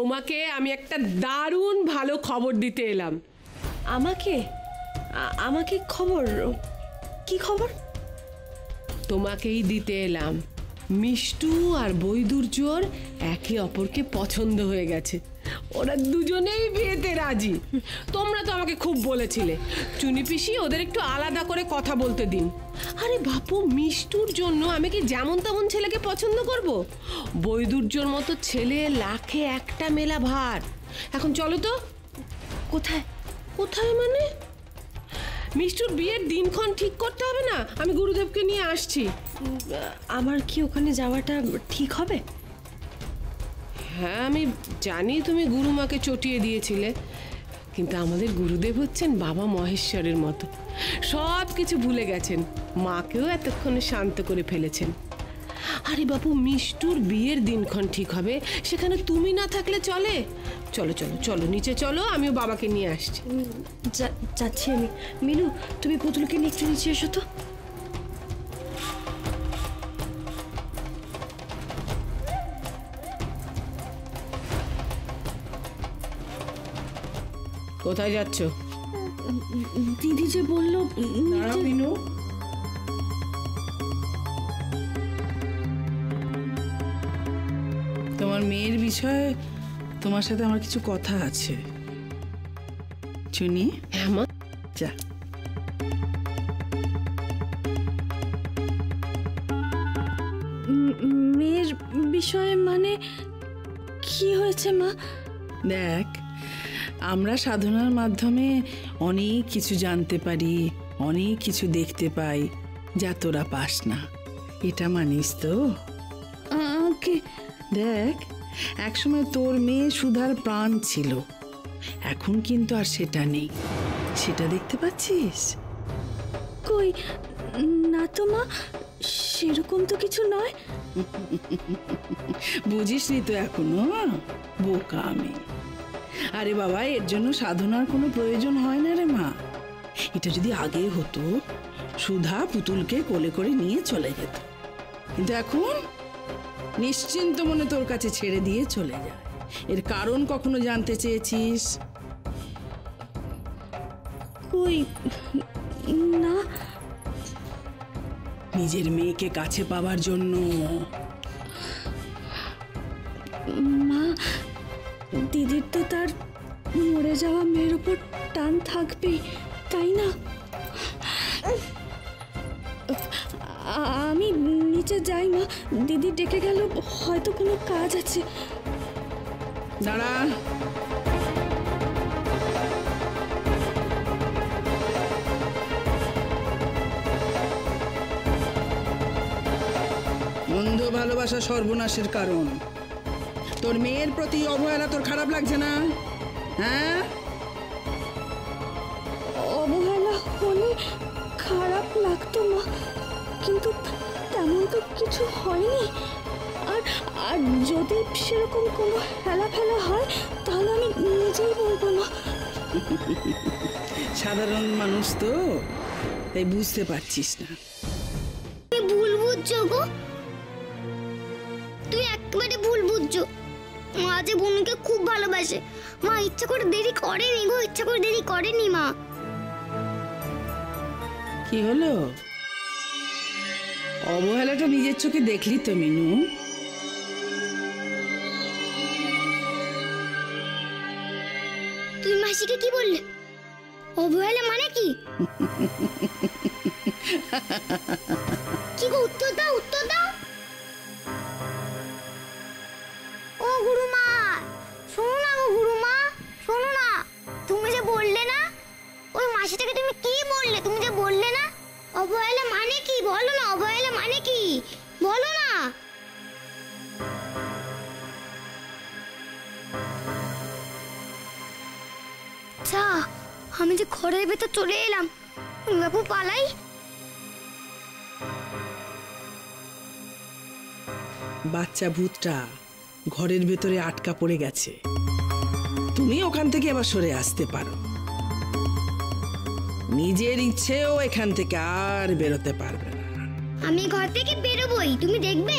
তোমাকে আমি একটা দারুণ ভালো খবর দিতে এলাম। আমাকে? আমাকে খবর? কি খবর? তোমাকেই দিতে এলাম। মিষ্টু আর বৈদুর্যর একে অপরকে পছন্দ হয়ে গেছে। ওরা দুজনেই বিয়েতে রাজি। তোমরা তো আমাকে খুব বলেছিলে চুনি পিসি ওদের একটু আলাদা করে কথা বলতে দিন। আরে বাপু, মিষ্টুর জন্য আমি কি যেমন তেমন ছেলেকে পছন্দ করব? বৈদুর্যর মতো ছেলে লাখে একটা মেলা ভার। এখন চলো তো। কোথায়? কোথায় মানে? মিষ্টুর বিয়ের দিনক্ষণ ঠিক করতে হবে না? আমি গুরুদেবকে নিয়ে আসছি। আমার কি ওখানে যাওয়াটা ঠিক হবে? হ্যাঁ, আমি জানি তুমি গুরুমাকে চটিয়ে দিয়েছিলে, কিন্তু আমাদের গুরুদেব হচ্ছেন বাবা মহেশ্বরের মতো। সব কিছু ভুলে গেছেন, মাকেও এতক্ষণে শান্ত করে ফেলেছেন। আরে বাপু, মিষ্টুর বিয়ের দিনক্ষণ ঠিক হবে, সেখানে তুমি না থাকলে চলে? চলো চলো চলো, নিচে চলো, আমিও বাবাকে নিয়ে আসছি। যাচ্ছি আমি। মিনু, তুমি পুতুলকে নিয়ে একটু নিচে এসো তো। কোথায় যাচ্ছ? দিদি যে বললো। মিনু, তোমার মেয়ের বিষয়ে তোমার সাথে আমার কিছু কথা আছে। চুনি, হ্যাঁ মা। যা। মেয়ের বিষয়ে মানে কি হয়েছে মা? দেখ, আমরা সাধনার মাধ্যমে অনেক কিছু জানতে পারি, অনেক কিছু দেখতে পাই, যা তোরা পাস না। এটা মানিস তো? দেখ, একসময় তোর মেয়ে সুধার প্রাণ ছিল, এখন কিন্তু আর সেটা নেই। সেটা দেখতে পাচ্ছিস? কই না তো মা, সেরকম তো কিছু নয়। বুঝিসনি তো এখনো? বোকা আমি। আরে বাবা, এর জন্য সাধনার কোনো প্রয়োজন হয় না রে মা। এটা যদি আগে হতো, সুধা পুতুলকে কোলে করে নিয়ে চলে যেত, কিন্তু এখন নিশ্চিন্ত মনে তোর কাছে ছেড়ে দিয়ে চলে যায়। এর কারণ কখনো জানতে চেয়েছিস? কই না। নিজের মেয়েকে কাছে পাওয়ার জন্য। মা, দিদির তো তার মরে যাওয়া মেয়ের উপর টান থাকবেই, তাই না? আমি নিচে যাই মা, দিদি ডেকে গেল, হয়তো কোনো কাজ আছে। দাঁড়া। অন্ধ ভালোবাসা সর্বনাশের কারণ। তোর মেয়ের প্রতি অবহেলা তোর খারাপ লাগছে না? হ্যাঁ, অবহেলা হলে খারাপ লাগতো মা, কিন্তু তেমন তো কিছু হয়নি। আর আর যদি সেরকম কোনো হেলা ফেলা হয় তাহলে আমি নিজেই বলবো না। সাধারণ মানুষ তো, তাই বুঝতে পারছিস না। ভুল বুঝছো গো, তুই একেবারে ভুল বুঝছো। মা যে বোনকে খুব ভালোবাসে, মা ইচ্ছা করে দেরি করেনি গো, ইচ্ছা করে দেরি করেনি মা। কি হলো? অবহেলাটা নিজের চোখে দেখলি তো মিনু? তুই মাসিকে কি বললে? অবহেলা মানে কি? কি গো, উত্তর দাও, উত্তর দাও। ও গুরুমা, শোনো না গো গুরুমা, শোনো না। তুমি যে বললে না, ওই মাসিটাকে তুমি কি বললে? তুমি যে বললে না অবহেলা মানে কি, বলো না, অবহেলা মানে কি বলো না। আচ্ছা, আমি যে ঘরের ভেতর চলে এলাম, বাবু পালাই। বাচ্চা ভূতটা ঘরের ভেতরে আটকা পড়ে গেছে, তুমি ওখান থেকে আবার সরে আসতে পারো। নিজের ইচ্ছেও এখান থেকে আর বেরোতে পারবে না। আমি ঘর থেকে বেরোবই, তুমি দেখবে।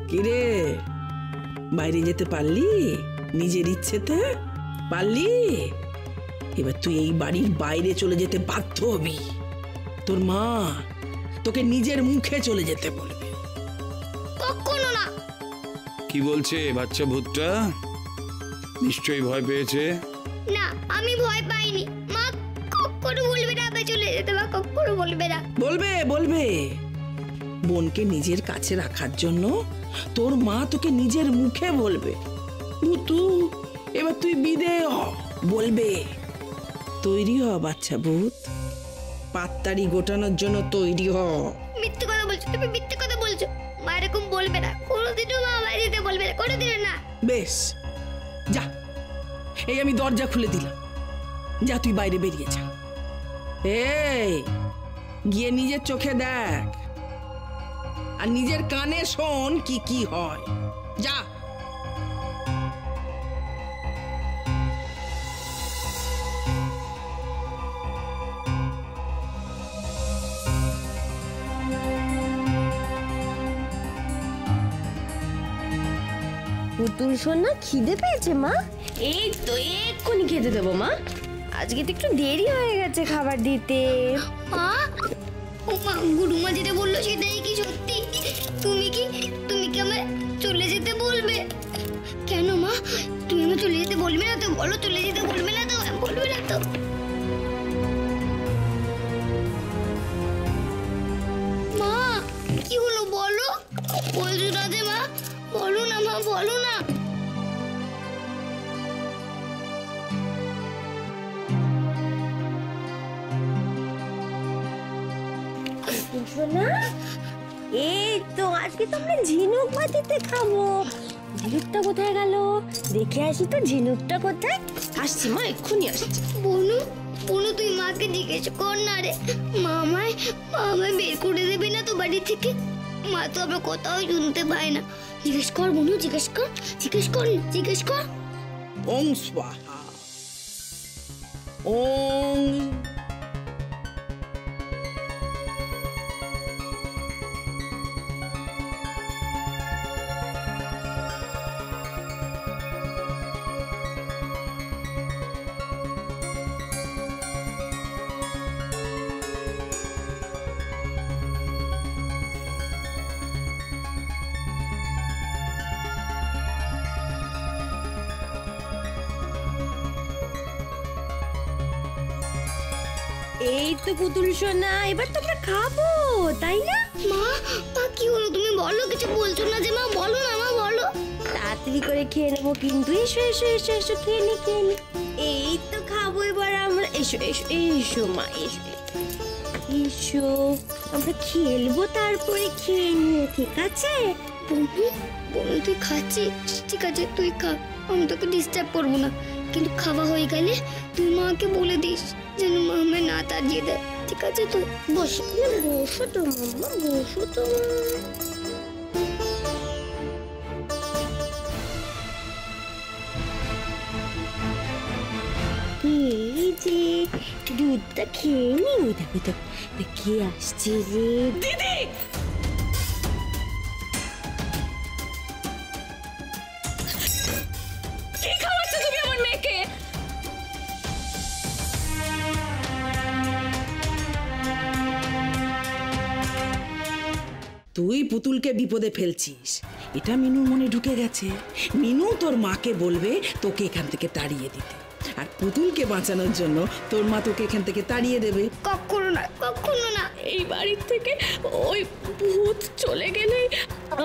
কিরে, বাইরে যেতে পারলি নিজের ইচ্ছেতে? পারলি? এবার তুই এই বাড়ির বাইরে চলে যেতে বাধ্য হবি। তোর মা তোকে নিজের মুখে চলে যেতে বলবে। কখনো না। কি বলছে বাচ্চা ভূতটা? নিশ্চয়ই ভয় পেয়েছে। না, আমি ভয় পাইনি। মা কখনো বলবে না আমি চলে যেতে, মা কখনো বলবে না। বলবে বলবে। বোনকে নিজের কাছে রাখার জন্য তোর মা তোকে নিজের মুখে বলবে, ভূতু এবার তুই বিদেয় হ। বলবে। তৈরি হ বাচ্চা ভূত, পাত্তারি গোটানোর জন্য তৈরি হ। মিথ্যে কথা বলছো তুমি, মিথ্যে কথা বলছো। মা এরকম বলবে না কোনোদিনও, মা বাইরে যেতে বলবে না কোনোদিনও না। বেশ, যা, এই আমি দরজা খুলে দিলাম, যা তুই বাইরে বেরিয়ে যা। এই গিয়ে নিজের চোখে দেখ আর নিজের কানে শোন কি কি হয়। যা। পুতুল সোনা খিদে পেয়েছে মা? এই তো এক্ষুনি খেতে দেবো মা। আজকে তো একটু দেরি হয়ে গেছে খাবার দিতে। মা, ও মা, গুরুমা যেটা বললো সেটাই কি সত্যি? তুমি কি আমার চলে যেতে বলবে? কেন মা, তুমি আমার চলে যেতে বলবে না তো? বলো, চলে যেতে বলবে না তো? বলবে না তো? মা, কি হলো বলো? বলছো না যে মা? বলো না মা, বলো না। সোনা, এই তো আজকে তো আমরা ঝিনুক মাটিতে খাবো। ঝিনুকটা কোথায় গেল? দেখে আসি তো ঝিনুকটা কোথায়। আসছি মা, এক্ষুনি আসছি। বনু, বনু তুই মাকে জিজ্ঞেস কর না রে। মা আমায় বের করে দেবে না তো বাড়ি থেকে? মা তো আমরা কোথাও শুনতে পায় না। জিজ্ঞেস কর বনু, জিজ্ঞেস কর, জিজ্ঞেস কর, জিজ্ঞেস কর। ওং স্বাহা। ওং। এই তো পুতুল সোনা, এবার তো আমরা খাবো, তাই না? মা, কি হলো? তুমি বলো, কিছু বলছো না যে? মা বলো না, মা বলো। তাড়াতাড়ি করে খেয়ে নেবো কিন্তু। এসো এসো এসো এসো, খেয়ে নি খেয়ে নি। এই তো খাবো এবার আমরা। এসো এসো এসো মা, এসো এসো, আমরা খেলবো তারপরে খেয়ে নিয়ে, ঠিক আছে? বনু, বনু তুই খাচ্ছিস? ঠিক আছে তুই খা, আমি তোকে ডিস্টার্ব করবো না। কিন্তু খাওয়া হয়ে গেলে তুই মাকে বলে দিস যেন মা আমায় না তাড়িয়ে দেয়, ঠিক আছে? তো বস। বসো তো মাম্মা, বসো তো। এই যে দুধটা খেয়ে নি। ওই দেখো তো কে আসছে রে। দিদি, কি খাওয়াচ্ছ তুমি আমার মেয়েকে? তুই পুতুলকে বিপদে ফেলছিস, এটা মিনুর মনে ঢুকে গেছে। মিনু তোর মাকে বলবে তোকে এখান থেকে তাড়িয়ে দিতে, আর পুতুলকে বাঁচানোর জন্য তোর মা তোকে এখান থেকে তাড়িয়ে দেবে। কখনো না, কখনো না। এই বাড়ির থেকে ওই ভূত চলে গেলে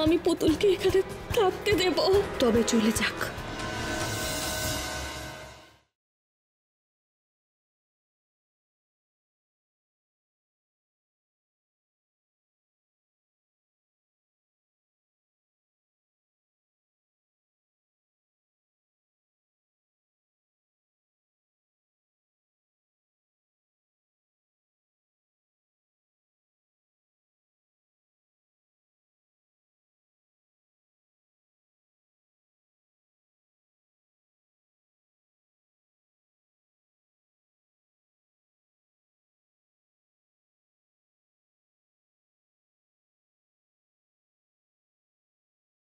আমি পুতুলকে এখানে থাকতে দেব। তবে চলে যাক।